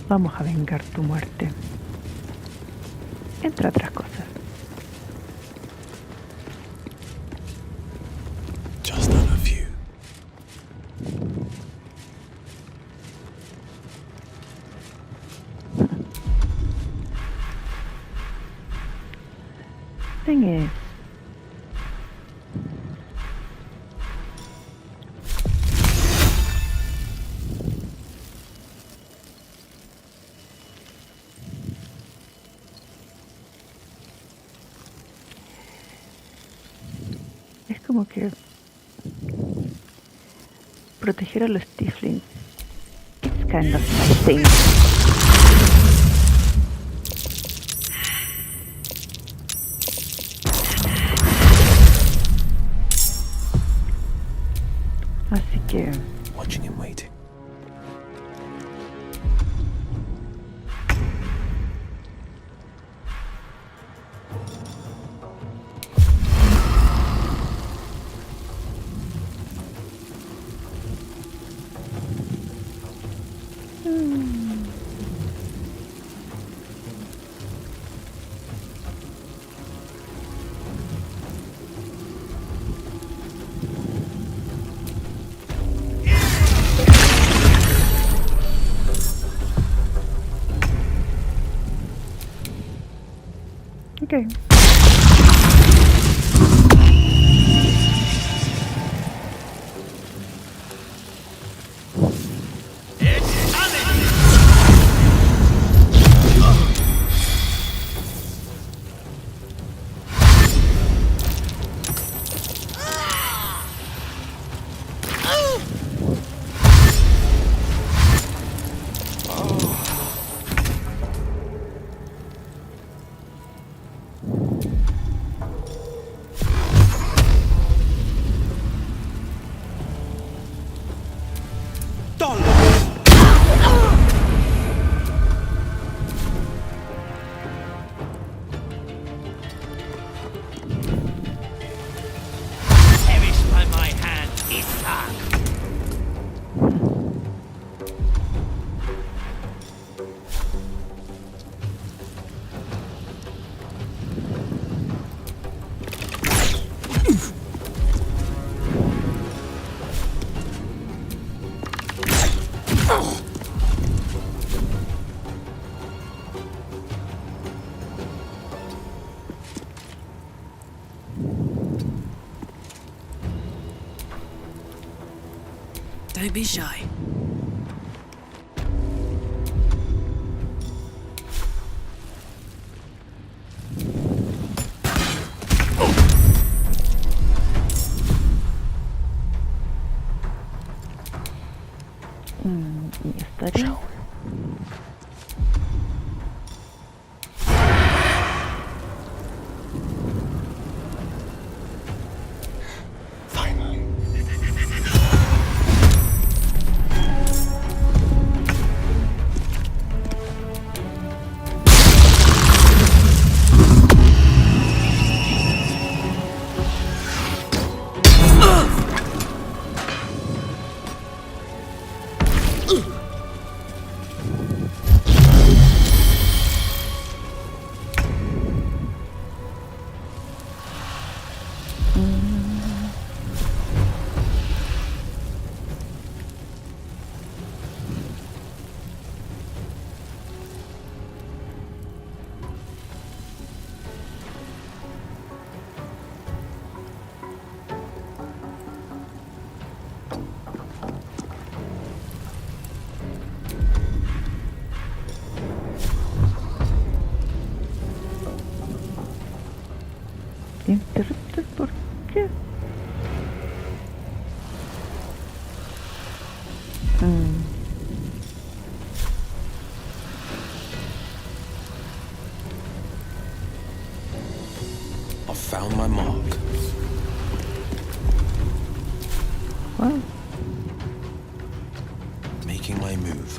Vamos a vengar tu muerte. Entre otras cosas. Just on a few. Thing is, es como que proteger a los tieflings. It's kind of my thing. Así que Watching and waiting. okay. Perish by my hand, Isaac. Don't be shy. Y estaría. Finally. ¿Interruptes por qué? I've found my mark. Wow. Making my move.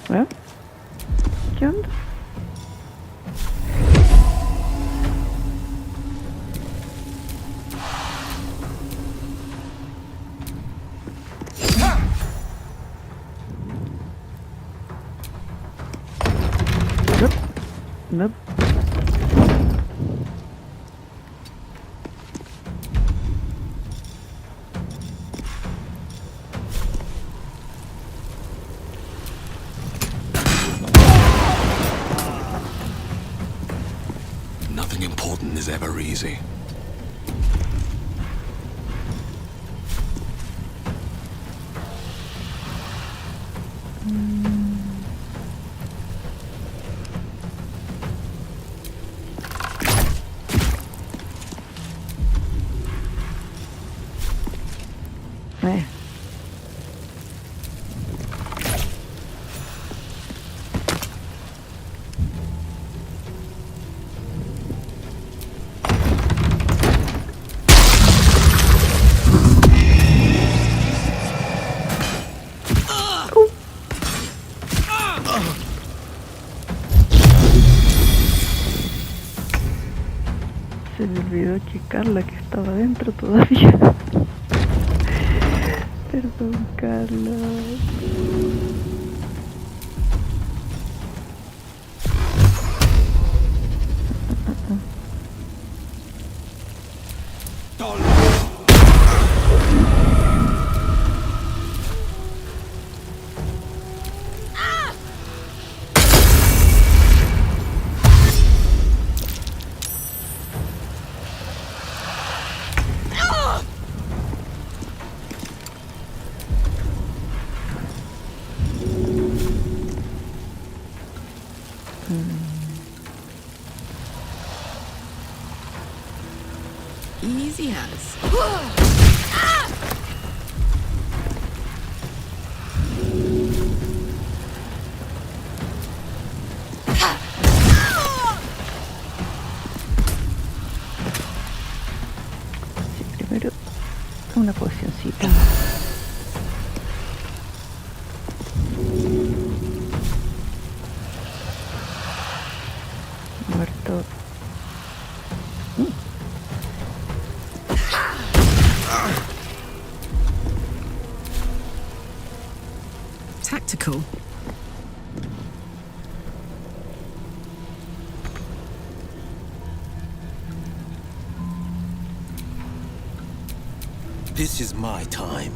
¿Eh? ¿Qué onda? Nope. Nothing important is ever easy. Se me olvidó checar la que estaba dentro todavía. Perdón, Carla. Easy as. Sí, primero una pocioncita. Muerto. Tactical. This is my time.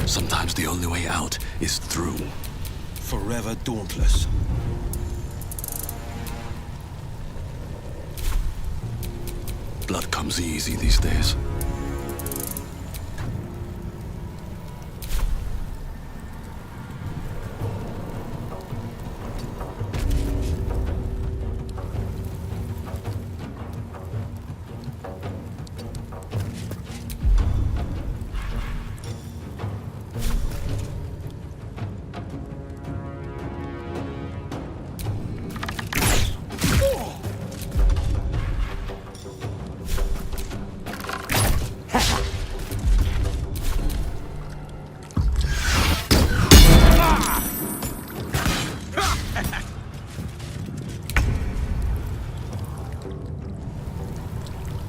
Sometimes the only way out is through. Forever dauntless. Blood comes easy these days.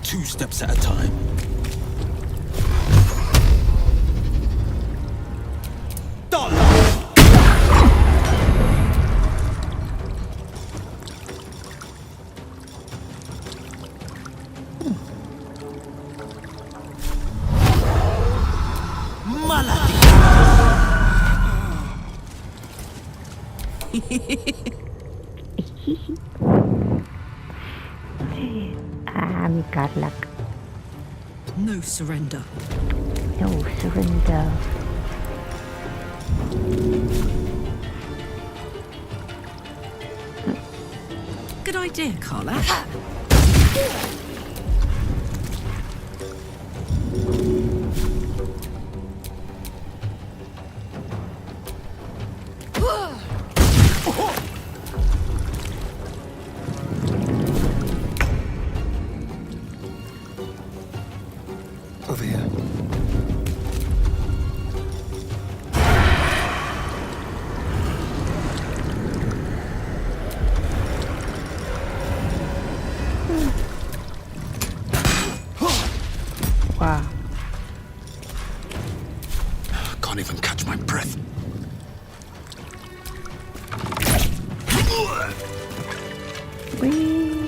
Two steps at a time. Carlac. No surrender. No surrender. Good idea, Carla. Over here. Wow. Can't even catch my breath. Whee.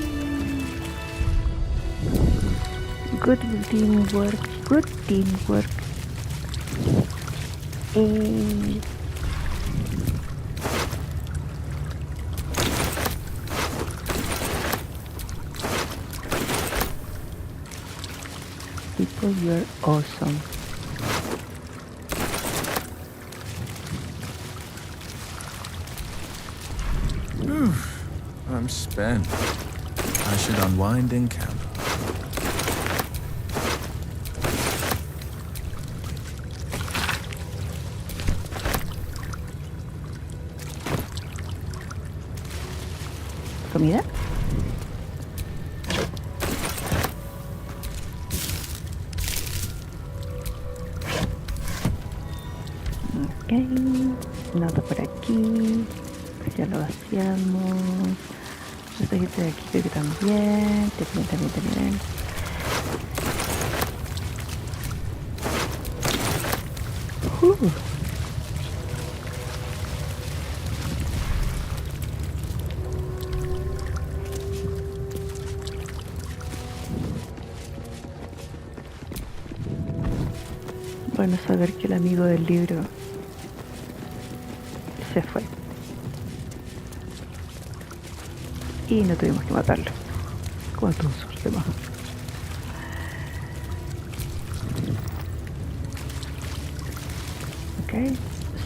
Good teamwork. Good teamwork. People, you're awesome. I'm spent. I should unwind in camp. ¿Comida? Ok, nada por aquí, ya lo vaciamos. Esta gente de aquí creo que también. Bueno, saber que el amigo del libro se fue y no tuvimos que matarlo como todos sus demás. Ok,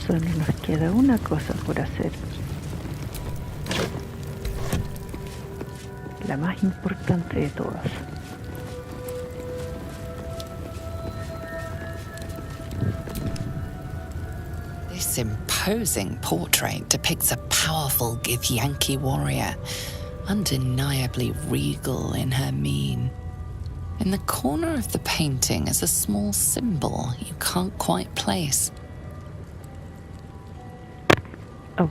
solo nos queda una cosa por hacer, la más importante de todas. This imposing portrait depicts a powerful Githyanki warrior, undeniably regal in her mien. In the corner of the painting is a small symbol you can't quite place. Oh.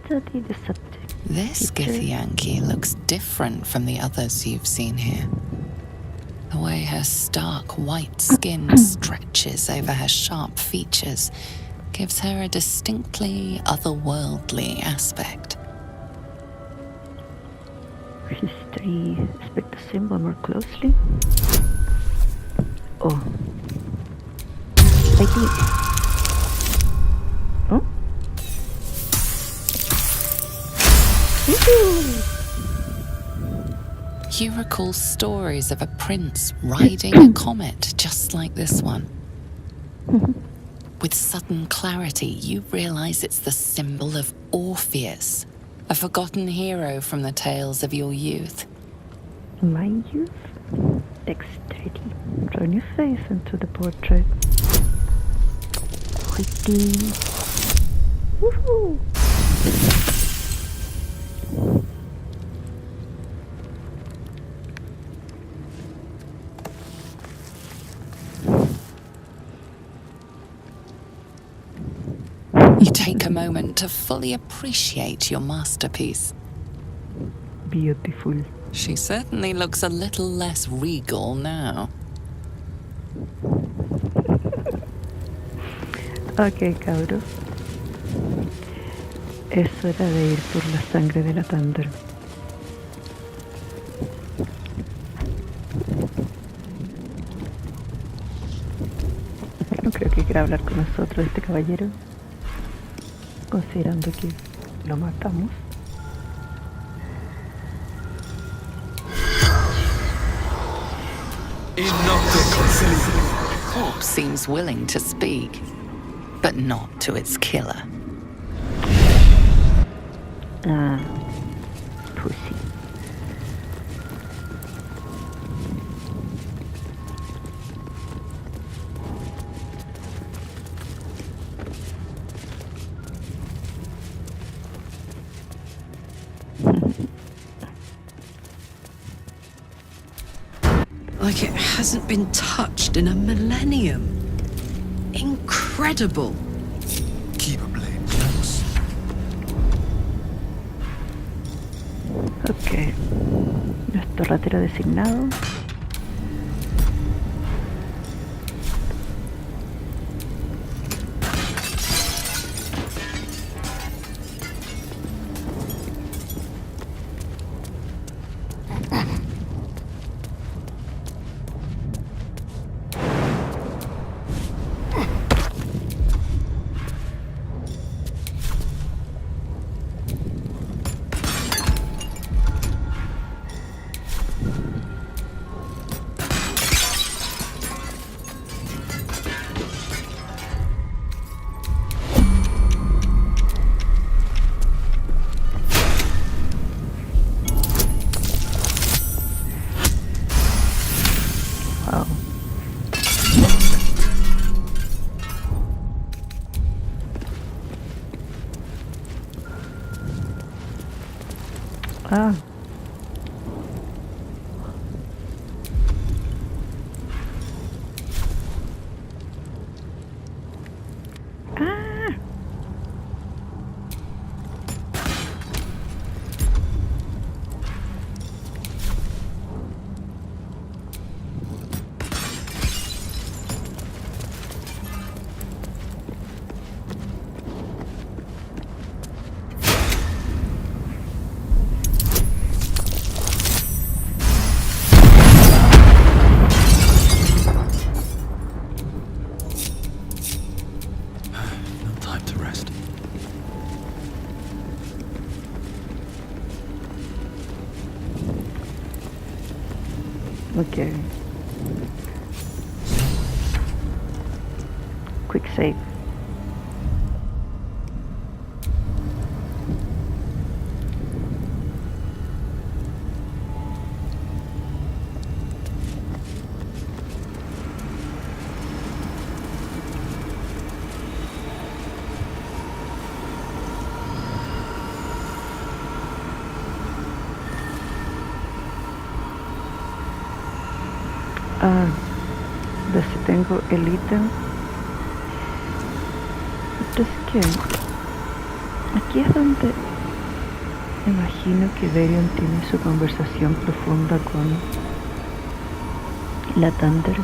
Study the subject. This Githyanki looks different from the others you've seen here. The way her stark white skin stretches over her sharp features gives her a distinctly otherworldly aspect. History. Inspect the symbol more closely. Oh. I think. Oh? Woohoo! You recall stories of a prince riding a comet just like this one. With sudden clarity, you realize it's the symbol of Orpheus, a forgotten hero from the tales of your youth. My youth? Dexterity. Turn your face into the portrait. Quickly. Woohoo! You take a moment to fully appreciate your masterpiece. Beautiful. She certainly looks a little less regal now. Ok, cabros. Es hora de ir por la sangre de Lathander. No creo que quiera hablar con nosotros este caballero, considerando que lo matamos. Corpse seems willing to speak, but not to its killer. Ah, pussy. Like it hasn't been touched in a millennium. Incredible. Keep a blade close. Ok. Nuestro ratero designado. Wow. Ah. Ah. No time to rest. Ok. Quick save. Ah, de si tengo el ítem. Entonces, ¿qué? Aquí es donde imagino que Varian tiene su conversación profunda con Lathander.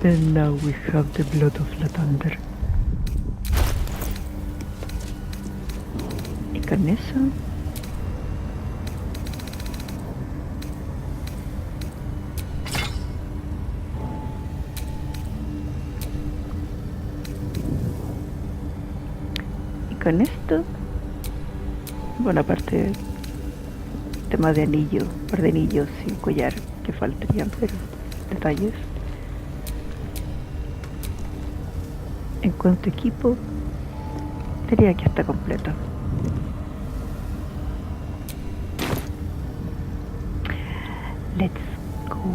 And now we have the blood of Lathander. Y con eso con esto, bueno, aparte tema de anillo, par de anillos y collar que faltarían, pero detalles. En cuanto a equipo, diría que está completo. Let's go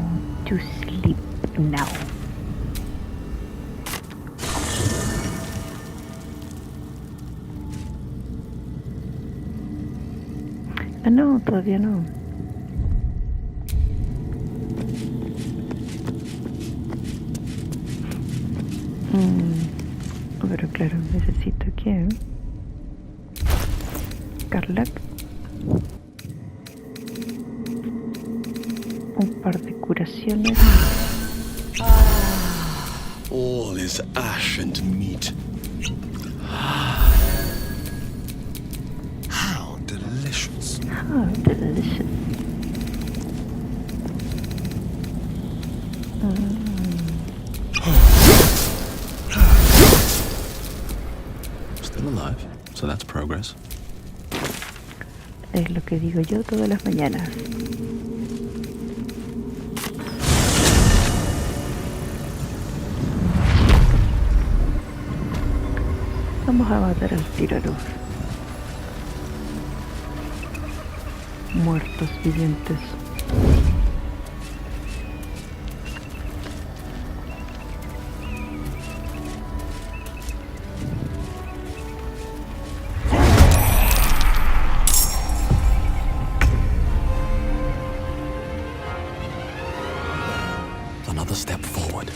to sleep now. Ah, no, todavía no. Pero claro, necesito que Carla, un par de curaciones. All is ash and meat. How delicious. Ah, delicious. Still alive, so that's progress. Es lo que digo yo todas las mañanas. Vamos a matar al tiro a los muertos vivientes. Another step forward.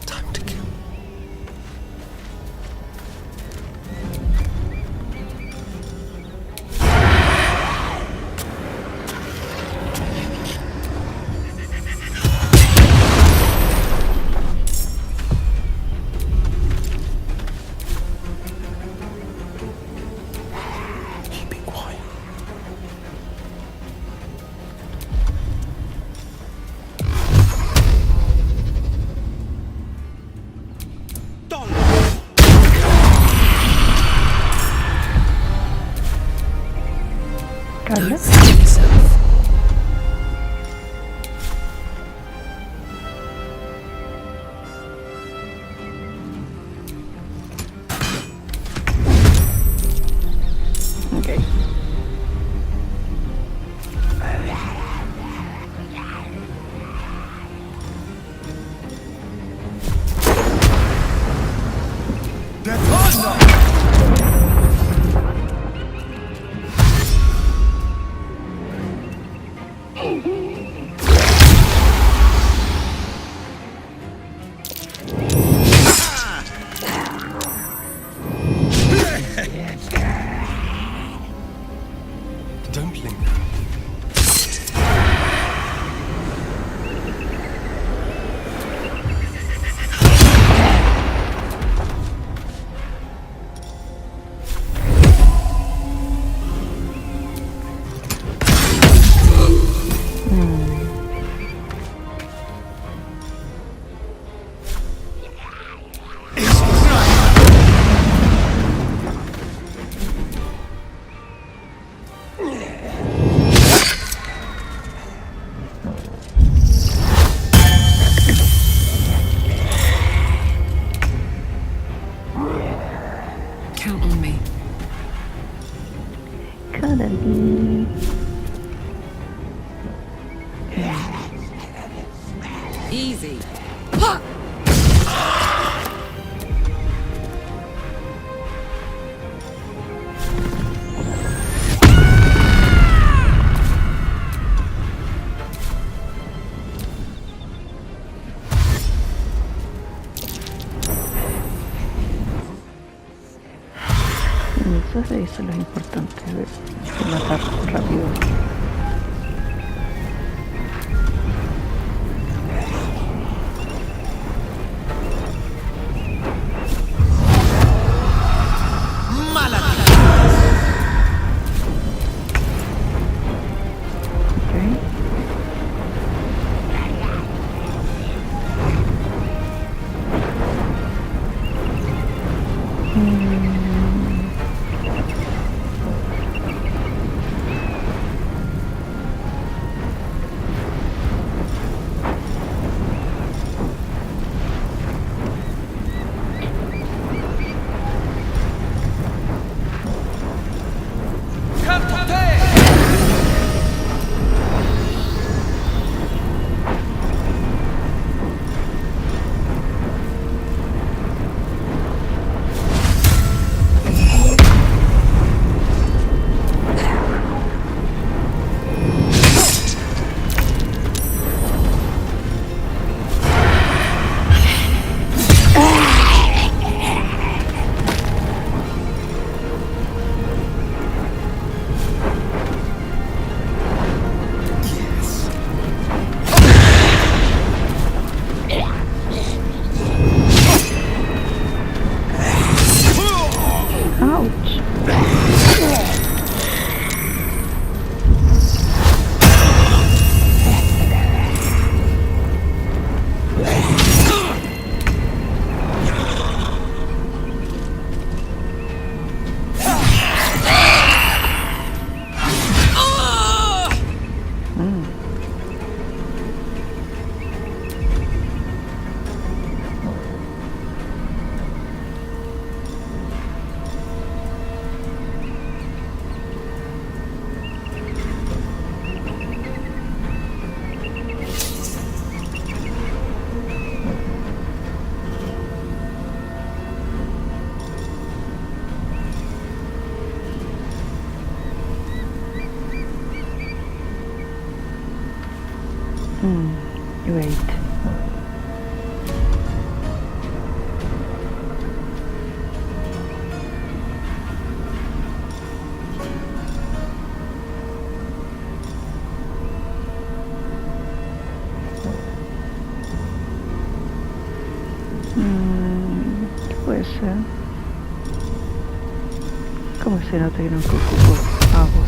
Time to kill. Be quiet. Carla, Forgive yourself. ok. Don't linger. Count on me. Cuddly. Easy. Eso es lo importante, ver, matar rápido. Wait. ¿Qué puede ser? ¿Cómo se nota que nunca ocupo agua?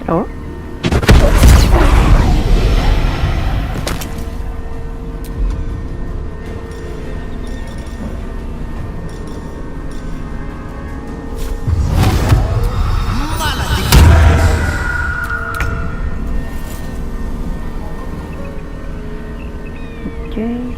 ¿Oh? Okay.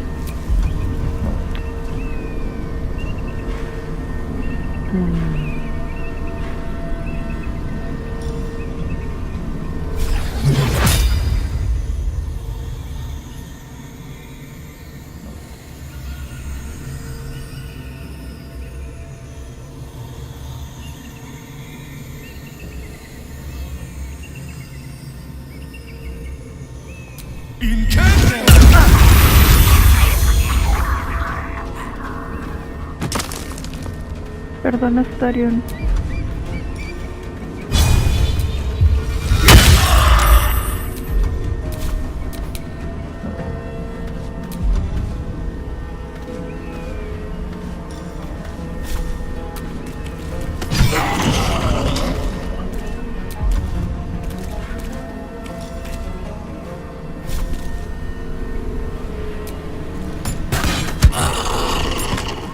Perdona, Starion.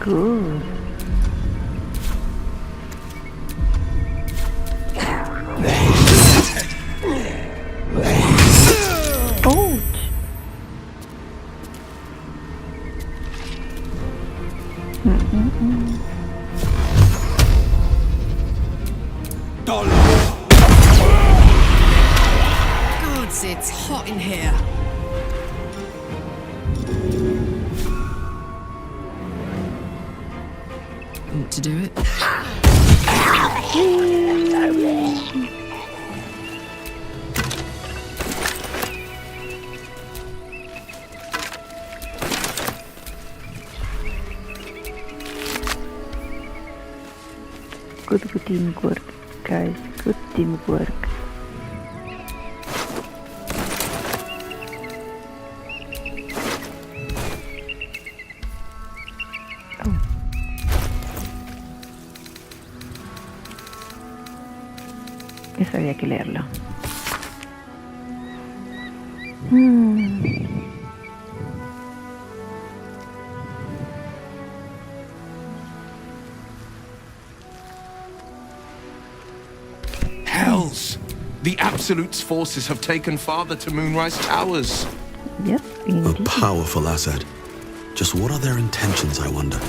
Good. Gods, it's hot in here. Want to do it? Good teamwork, guys. Good teamwork. Eso había que leerlo. Hells! The Absolute's forces have taken Father to Moonrise Towers. Yes, A indeed. powerful asset. Just what are their intentions, I wonder?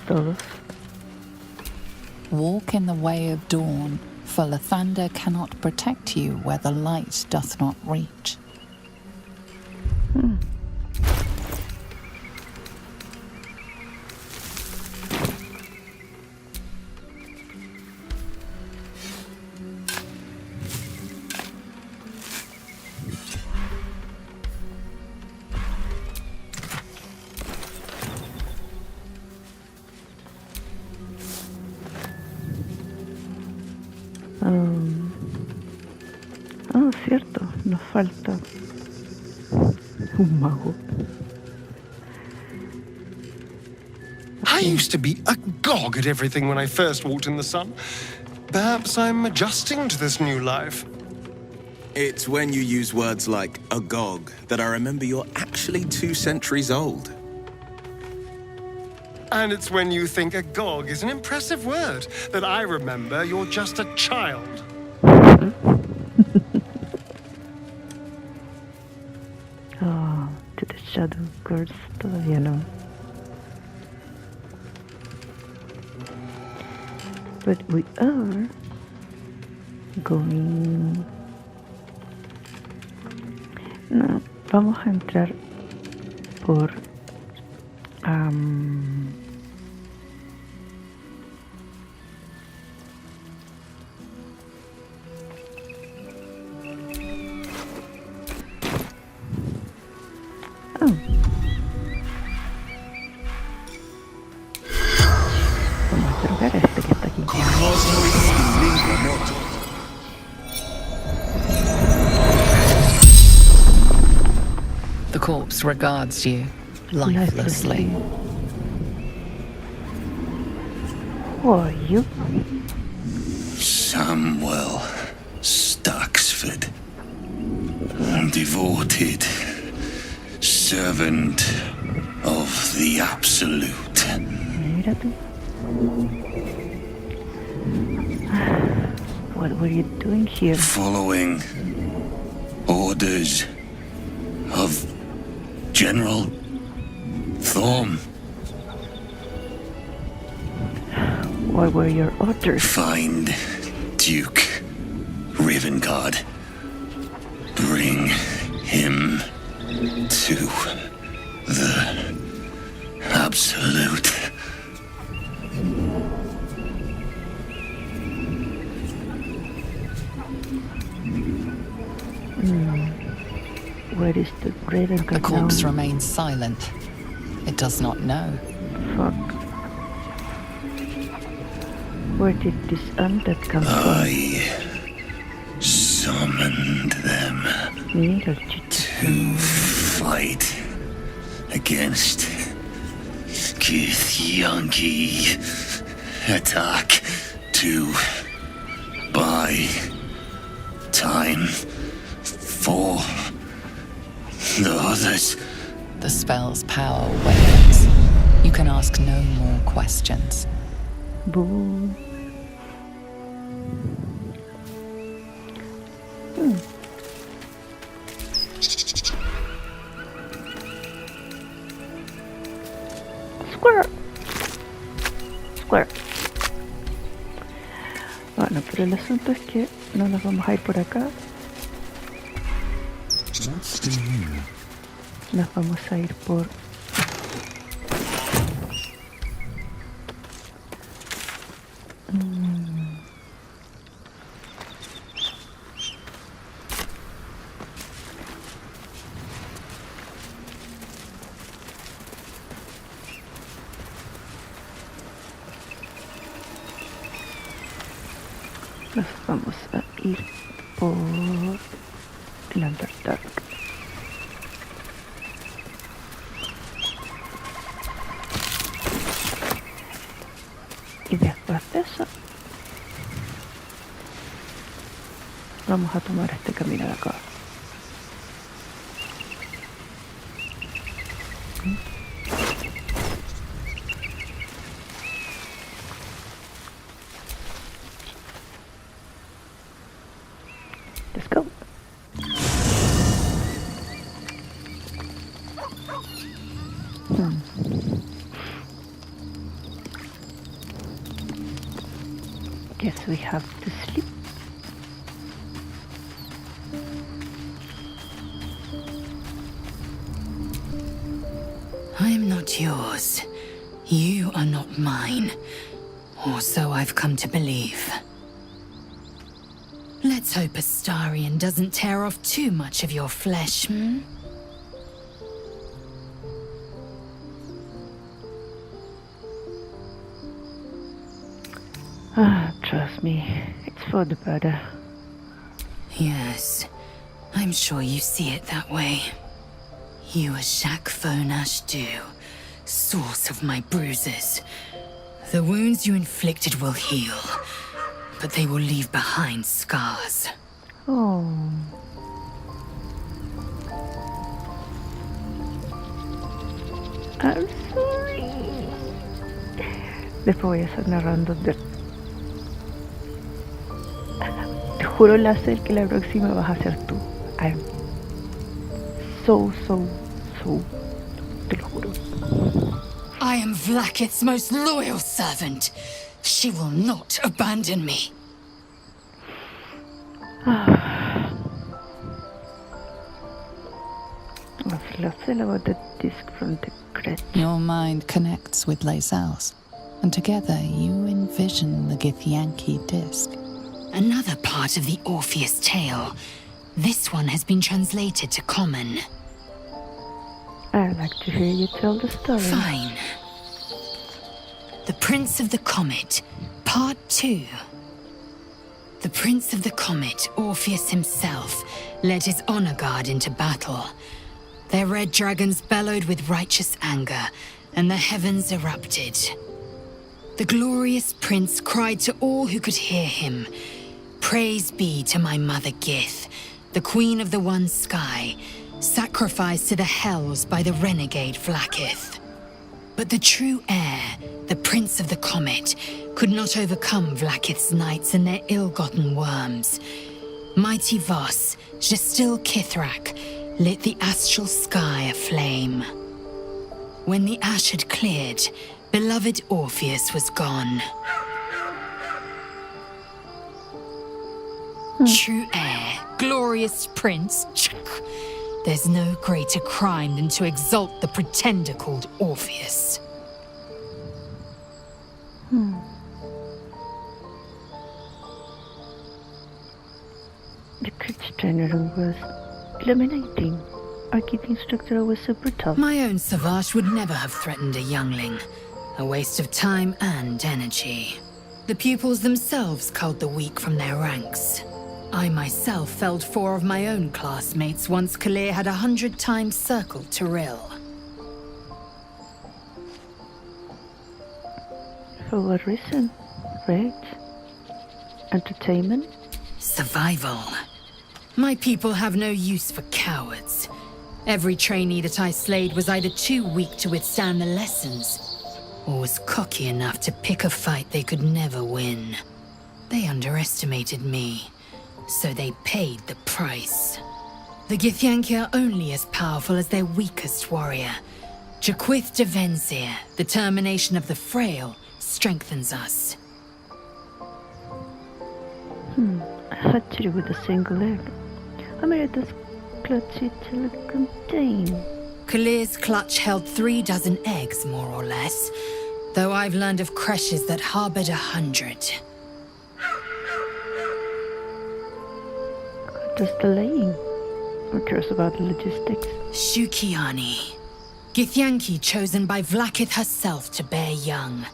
Todos. Walk in the way of dawn, for Lathander cannot protect you where the light doth not reach. Cierto, nos falta un mago. I used to be agog at everything when I first walked in the sun. Perhaps I'm adjusting to this new life. It's when you use words like agog that I remember you're actually 2 centuries old. And it's when you think agog is an impressive word that I remember you're just a child. Oh, to the shadow girls, todavía no. But we are going... No, vamos a entrar por... Vamos a drogar a este que está aquí. The corpse regards you lifelessly. Who are you? Samuel Staxford. Devoted servant of the Absolute. Mira tú. What were you doing here? Following orders of General Thorm. What were your orders? Find Duke Ravengard. Bring him to the Absolute. Where is the Ravengard The corpse now? remains silent. It does not know. Fuck. Where did this undead come from? I summoned them Mira, to fight against Githyanki. Attack to buy time for the others. The spell's power wanes. You can ask no more questions. Boo. Square. Square. Bueno, pero el asunto es que no nos vamos a ir por acá. Nos vamos a ir por... Nos vamos a ir por el Underdark. Y después de eso vamos a tomar este camino de acá. Let's go. Guess we have to sleep. I am not yours. You are not mine. Or so I've come to believe. Let's hope Astarion doesn't tear off too much of your flesh, hmm? Trust me, it's for the better. Yes, I'm sure you see it that way. You are Jacques Fonash-Du, source of my bruises. The wounds you inflicted will heal, but they will leave behind scars. Oh. I'm sorry. Después voy a estar narrando de... Te juro, Láser, que la próxima vas a ser tú. I'm so, te lo juro. I am Vlakith's most loyal servant. She will not abandon me. I've lost about the disc from the Creche. Your mind connects with Lae'zel's, and together you envision the Githyanki disc. Another part of the Orpheus tale. This one has been translated to Common. I'd like to hear you tell the story. Fine. The Prince of the Comet, Part 2. The Prince of the Comet, Orpheus himself, led his honor guard into battle. Their red dragons bellowed with righteous anger, and the heavens erupted. The glorious prince cried to all who could hear him, "Praise be to my mother Gith, the queen of the one sky, sacrificed to the hells by the renegade Vlakith." But the true heir, the Prince of the Comet, could not overcome Vlakith's knights and their ill-gotten worms. Mighty Voss, Gestil Kithrak, lit the astral sky aflame. When the ash had cleared, beloved Orpheus was gone. True heir, glorious prince. There's no greater crime than to exalt the pretender called Orpheus. The Creche trainer was illuminating. Our kid instructor was super tough. My own Savage would never have threatened a youngling. A waste of time and energy. The pupils themselves culled the weak from their ranks. I myself felled 4 of my own classmates once Kalir had 100 times circled Tyrell. For what reason? Rage? Entertainment? Survival. My people have no use for cowards. Every trainee that I slayed was either too weak to withstand the lessons, or was cocky enough to pick a fight they could never win. They underestimated me, so they paid the price. The Githyanki are only as powerful as their weakest warrior. Jaquith de Venzir, the termination of the frail, strengthens us. A hatchery with a single egg. How many does clutch it till it contain? Kalir's clutch held 3 dozen eggs, more or less, though I've learned of creches that harbored 100. Just the laying. Who cares about the logistics? Shukiani. Githyanki chosen by Vlakith herself to bear young.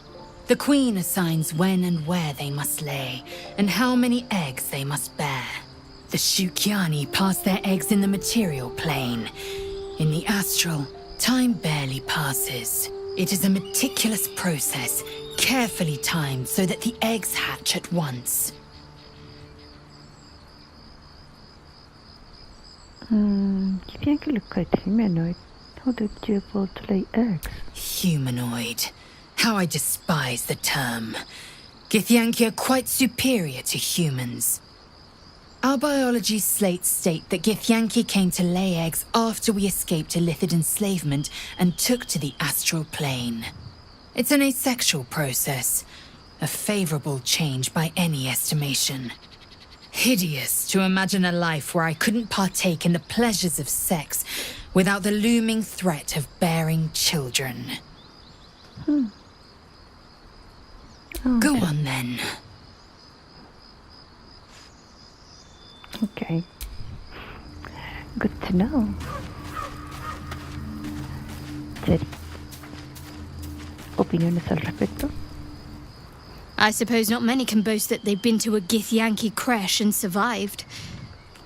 The queen assigns when and where they must lay, and how many eggs they must bear. The Shukiani pass their eggs in the material plane. In the astral, time barely passes. It is a meticulous process, carefully timed so that the eggs hatch at once. Githyanki look quite humanoid. How did you able to lay eggs? Humanoid. How I despise the term. Githyanki are quite superior to humans. Our biology slates state that Githyanki came to lay eggs after we escaped Illithid enslavement and took to the astral plane. It's an asexual process, a favorable change by any estimation. Hideous to imagine a life where I couldn't partake in the pleasures of sex without the looming threat of bearing children. Go on then. Okay. Good to know. Jerry. ¿Opiniones al respecto? I suppose not many can boast that they've been to a Githyanki creche and survived.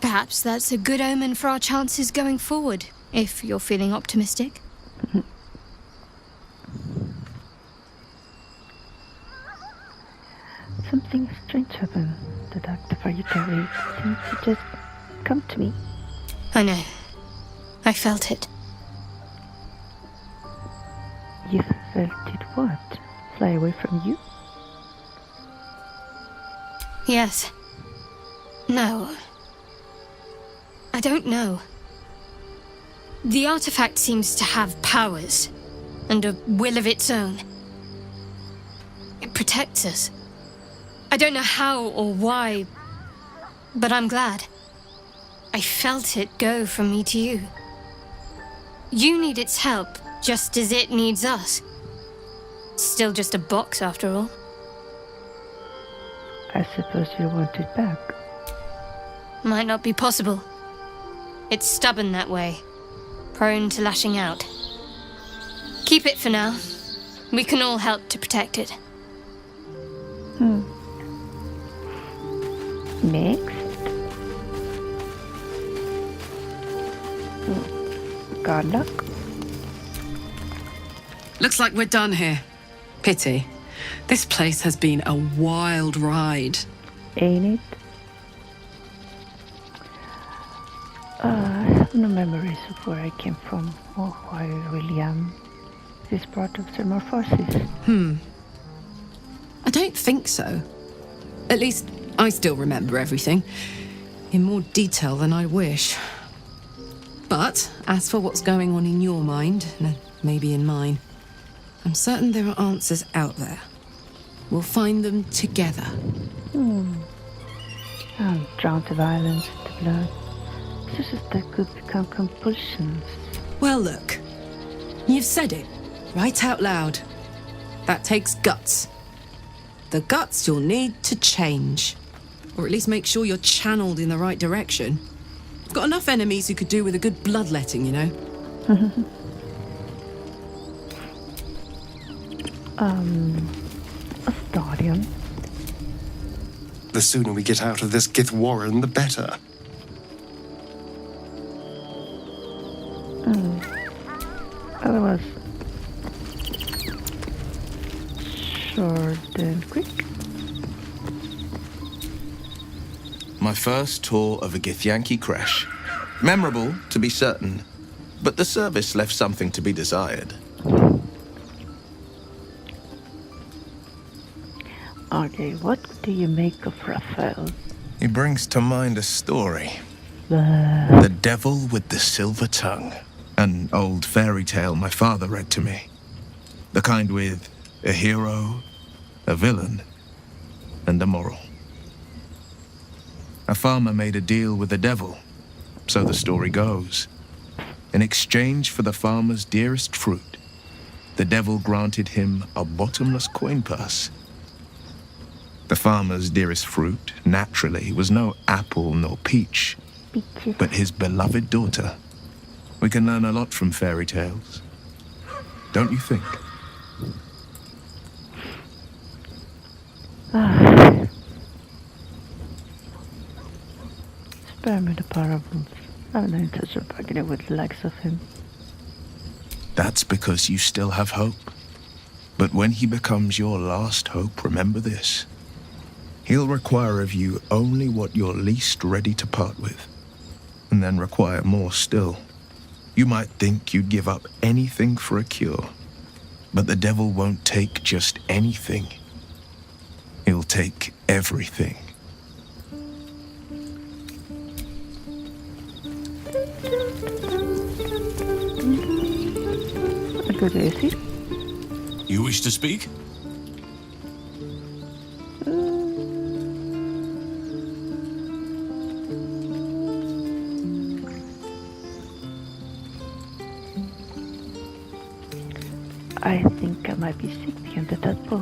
Perhaps that's a good omen for our chances going forward, if you're feeling optimistic. Something strange happened. The doctor for you, Jerry, seemed to just come to me. I know. I felt it. You felt it what? Fly away from you? Yes. No. I don't know. The artifact seems to have powers and a will of its own. It protects us. I don't know how or why, but I'm glad. I felt it go from me to you. You need its help, just as it needs us. Still just a box, after all. I suppose you want it back. Might not be possible. It's stubborn that way, prone to lashing out. Keep it for now. We can all help to protect it. Next. God luck. Looks like we're done here. Pity. This place has been a wild ride. Ain't it? I have no memories of where I came from or who I really am. This part of the morphosis. I don't think so. At least, I still remember everything. In more detail than I wish. But, as for what's going on in your mind, and maybe in mine, I'm certain there are answers out there. We'll find them together. And drown the violence, the blood. Such as that could become compulsions. Well, look. You've said it. Right out loud. That takes guts. The guts you'll need to change. Or at least make sure you're channeled in the right direction. I've got enough enemies who could do with a good bloodletting, you know? A stadium. The sooner we get out of this Gith Warren, the better. Otherwise, short and quick. My first tour of a Githyanki Creche. Memorable, to be certain, but the service left something to be desired. Okay, what do you make of Raphael? He brings to mind a story. The Devil with the Silver Tongue. An old fairy tale my father read to me. The kind with a hero, a villain, and a moral. A farmer made a deal with the devil, so the story goes. In exchange for the farmer's dearest fruit, the devil granted him a bottomless coin purse. The farmer's dearest fruit, naturally, was no apple nor peach, but his beloved daughter. We can learn a lot from fairy tales, don't you think? Spare me the parables. I have no intention of bargaining with the likes of him. That's because you still have hope. But when he becomes your last hope, remember this. He'll require of you only what you're least ready to part with, and then require more still. You might think you'd give up anything for a cure, but the devil won't take just anything. He'll take everything. Good, is he? You wish to speak? I think I might be sick behind the tadpole.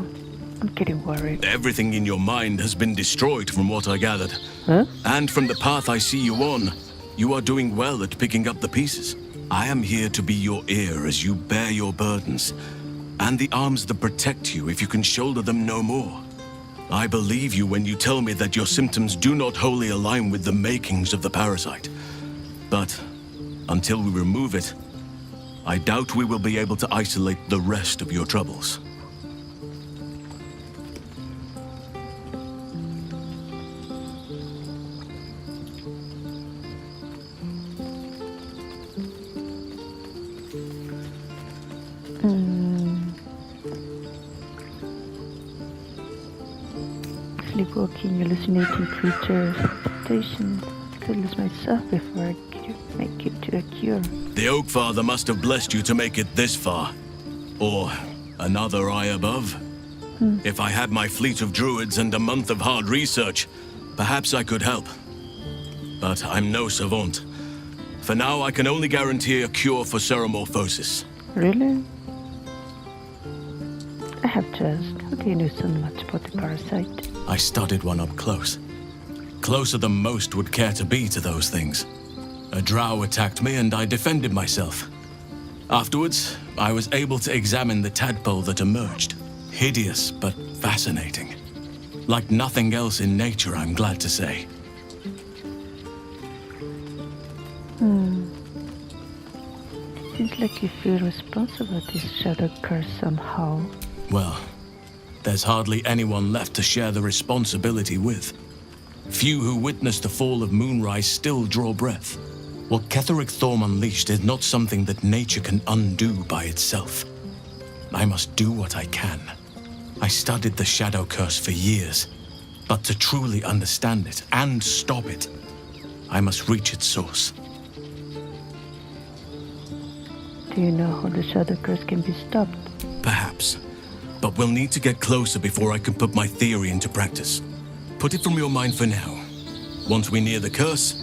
I'm getting worried. Everything in your mind has been destroyed from what I gathered. Huh? And from the path I see you on, you are doing well at picking up the pieces. I am here to be your ear as you bear your burdens, and the arms that protect you if you can shoulder them no more. I believe you when you tell me that your symptoms do not wholly align with the makings of the parasite. But until we remove it, I doubt we will be able to isolate the rest of your troubles. Sleepwalking, hallucinating creatures, expectations. I could lose myself before I could make it to a cure. The Oak Father must have blessed you to make it this far. Or another eye above. If I had my fleet of druids and a month of hard research, perhaps I could help. But I'm no savant. For now, I can only guarantee a cure for ceremorphosis. Really? I have to ask, how do you know so much about the parasite? I studied one up close. Closer than most would care to be to those things. A drow attacked me and I defended myself. Afterwards, I was able to examine the tadpole that emerged. Hideous, but fascinating. Like nothing else in nature, I'm glad to say. Seems like you feel responsible for this shadow curse somehow. Well, there's hardly anyone left to share the responsibility with. Few who witnessed the fall of Moonrise still draw breath. What Ketheric Thorm unleashed is not something that nature can undo by itself. I must do what I can. I studied the Shadow Curse for years, but to truly understand it and stop it, I must reach its source. Do you know how the shadow curse can be stopped? Perhaps, but we'll need to get closer before I can put my theory into practice. Put it from your mind for now. Once we near the curse,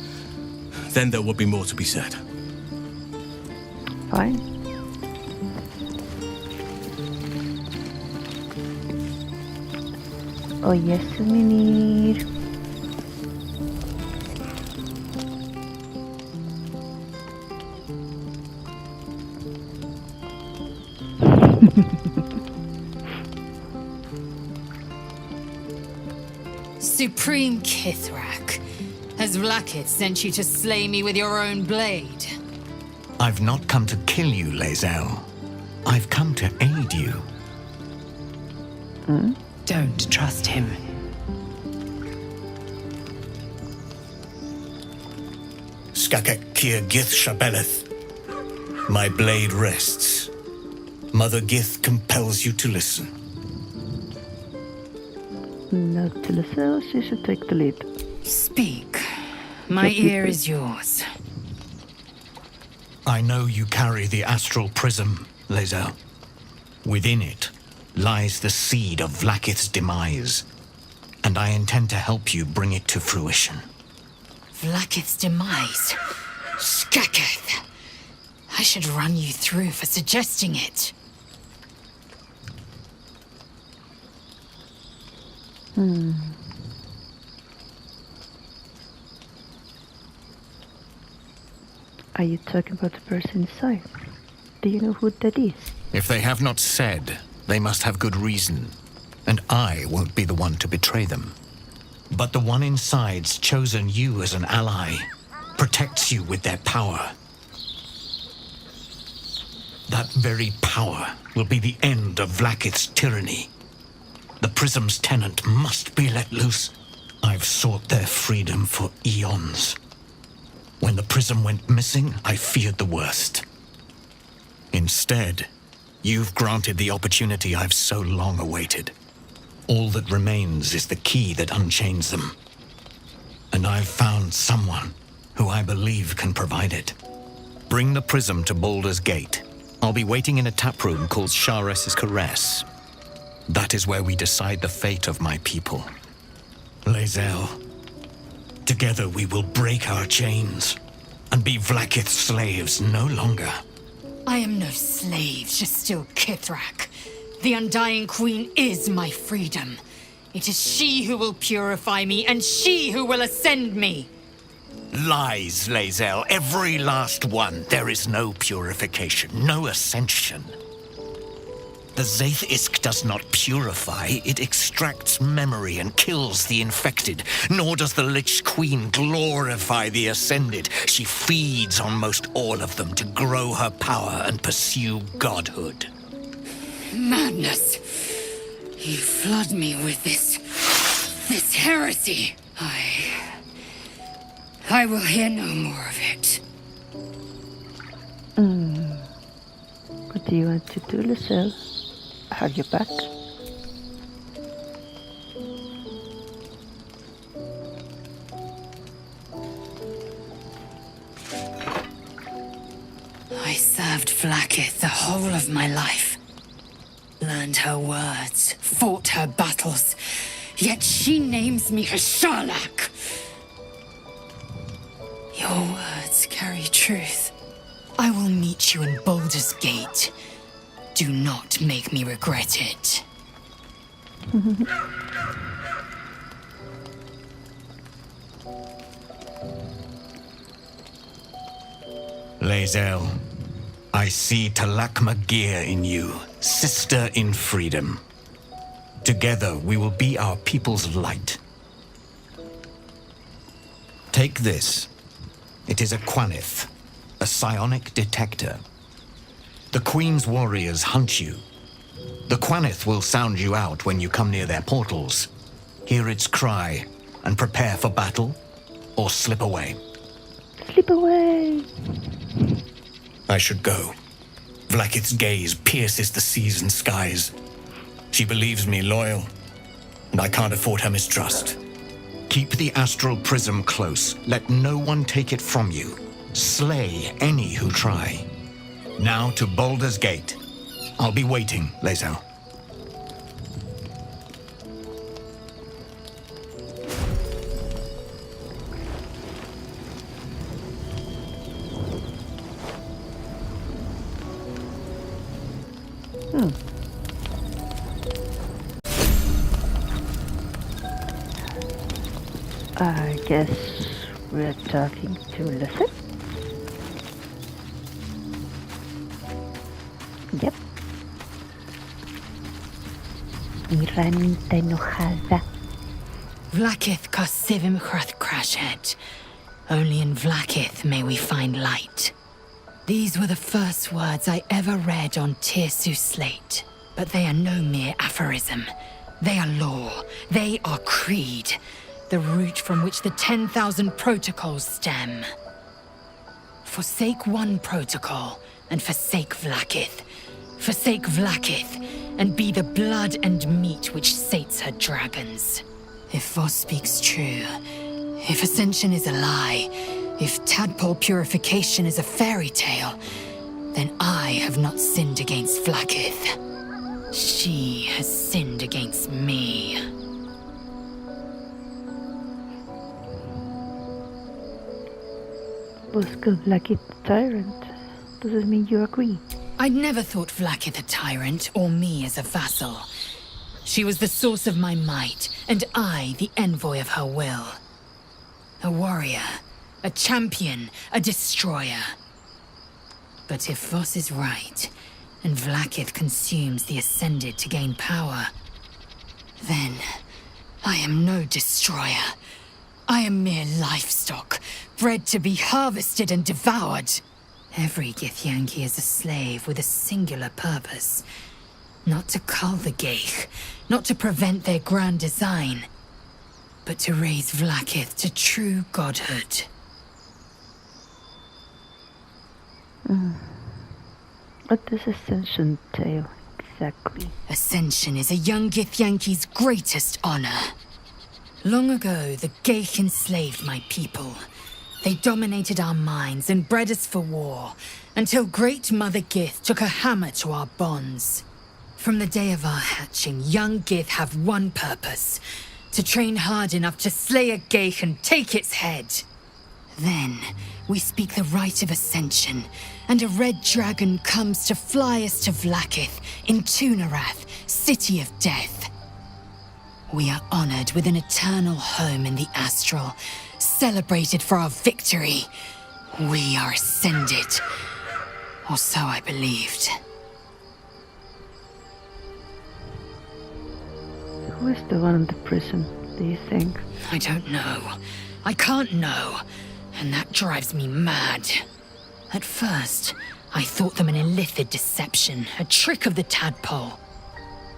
then there will be more to be said. Fine. Oh yes, Minir. Supreme Kithrak, has Vlakith sent you to slay me with your own blade? I've not come to kill you, Lae'zel. I've come to aid you. Don't trust him. Skakek Kier Gith Shabeleth. My blade rests. Mother Gith compels you to listen. Not to listen, she should take the lead. Speak. My ear is yours. I know you carry the astral prism, Lae'zel. Within it lies the seed of Vlakith's demise, and I intend to help you bring it to fruition. Vlakith's demise? Skaketh! I should run you through for suggesting it. Are you talking about the person inside? Do you know who that is? If they have not said, they must have good reason, and I won't be the one to betray them. But the one inside's chosen you as an ally, protects you with their power. That very power will be the end of Vlakith's tyranny. The prism's tenant must be let loose. I've sought their freedom for eons. When the prism went missing, I feared the worst. Instead, you've granted the opportunity I've so long awaited. All that remains is the key that unchains them. And I've found someone who I believe can provide it. Bring the prism to Baldur's Gate. I'll be waiting in a taproom called Shares's Caress. That is where we decide the fate of my people. Lae'zel, together we will break our chains and be Vlakith's slaves no longer. I am no slave, just still Kithrak. The Undying Queen is my freedom. It is she who will purify me, and she who will ascend me. Lies, Lae'zel, every last one. There is no purification, no ascension. The Zaith Isk does not purify, it extracts memory and kills the infected. Nor does the Lich Queen glorify the ascended. She feeds on most all of them to grow her power and pursue godhood. Madness! You flood me with this heresy. I will hear no more of it. What do you want to do, Lae'zel? Have your back? I served Vlaakith the whole of my life. Learned her words, fought her battles, yet she names me her Sherlock. Your words carry truth. I will meet you in Baldur's Gate. Do not make me regret it. Lae'zel, I see Talak Magir in you, sister in freedom. Together we will be our people's light. Take this. It is a Quanith, a psionic detector. The Queen's warriors hunt you. The Quanith will sound you out when you come near their portals. Hear its cry and prepare for battle, or slip away. Slip away! I should go. Vlaakith's gaze pierces the seas and skies. She believes me loyal, and I can't afford her mistrust. Keep the astral prism close. Let no one take it from you. Slay any who try. Now to Baldur's Gate. I'll be waiting, Lae'zel. I guess we're talking to Lathander. Yep. Miranita enojada. Vlaakith Kosivim Hrath Crashet. Only in Vlaakith may we find light. These were the first words I ever read on Tirsu's slate. But they are no mere aphorism. They are law. They are creed. The root from which the 10,000 protocols stem. Forsake one protocol, and forsake Vlaakith. Forsake Vlaakith, and be the blood and meat which sates her dragons. If Voss speaks true, if Ascension is a lie, if tadpole purification is a fairy tale, then I have not sinned against Vlaakith. She has sinned against me. Was Vlaakith the tyrant? Does it mean you agree? I'd never thought Vlaakith a tyrant, or me as a vassal. She was the source of my might, and I the envoy of her will. A warrior, a champion, a destroyer. But if Voss is right, and Vlaakith consumes the Ascended to gain power, then I am no destroyer. I am mere livestock, bred to be harvested and devoured. Every Githyanki is a slave with a singular purpose. Not to cull the Geich, not to prevent their grand design, but to raise Vlaakith to true godhood. What does Ascension entail, exactly? Ascension is a young Githyanki's greatest honor. Long ago, the Geich enslaved my people. They dominated our minds and bred us for war, until Great Mother Gith took a hammer to our bonds. From the day of our hatching, young Gith have one purpose: to train hard enough to slay a Geich and take its head. Then, we speak the rite of Ascension, and a red dragon comes to fly us to Vlaakith in Tunarath, City of Death. We are honored with an eternal home in the Astral, celebrated for our victory. We are ascended. Or so I believed. Who is the one in the prison, do you think? I don't know. I can't know. And that drives me mad. At first, I thought them an illithid deception, a trick of the tadpole.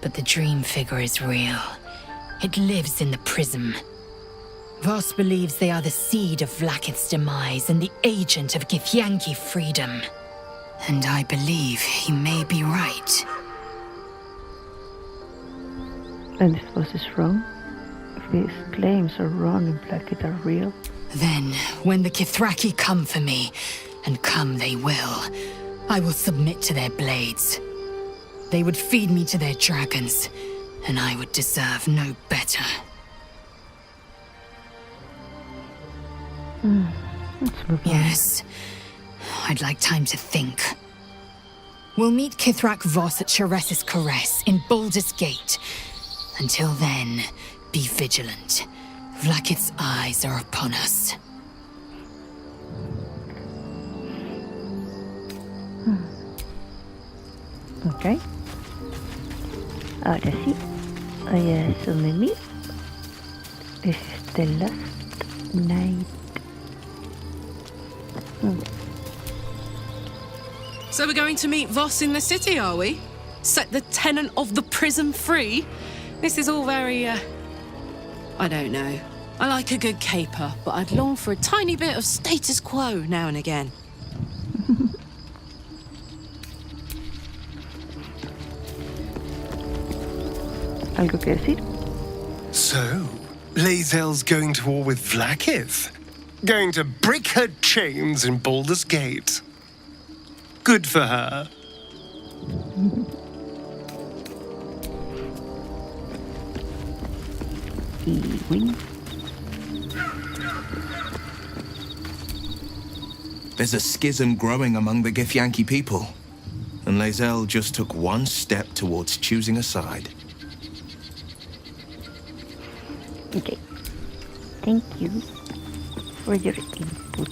But the dream figure is real. It lives in the prism. Voss believes they are the seed of Vlaakith's demise and the agent of Githyanki freedom. And I believe he may be right. And if Voss is wrong? If his claims are wrong and Vlaakith are real? Then, when the Kithraki come for me, and come they will, I will submit to their blades. They would feed me to their dragons, and I would deserve no better. Let's move on. Yes, I'd like time to think. We'll meet Kithrak Voss at Cheres's Caress in Baldur's Gate. Until then, be vigilant. Vlaakith's eyes are upon us. Ok. Ahora sí. I assume me. This is the last night. So we're going to meet Voss in the city, are we? Set the tenant of the prison free? This is all very, I don't know. I like a good caper, but I'd long for a tiny bit of status quo now and again. ¿Algo que decir? So, Lae'zel's going to war with Vlaakith? Going to break her chains in Baldur's Gate? Good for her. Y win. There's a schism growing among the Githyanki people, and Lae'zel just took one step towards choosing a side. Okay. Thank you for your input.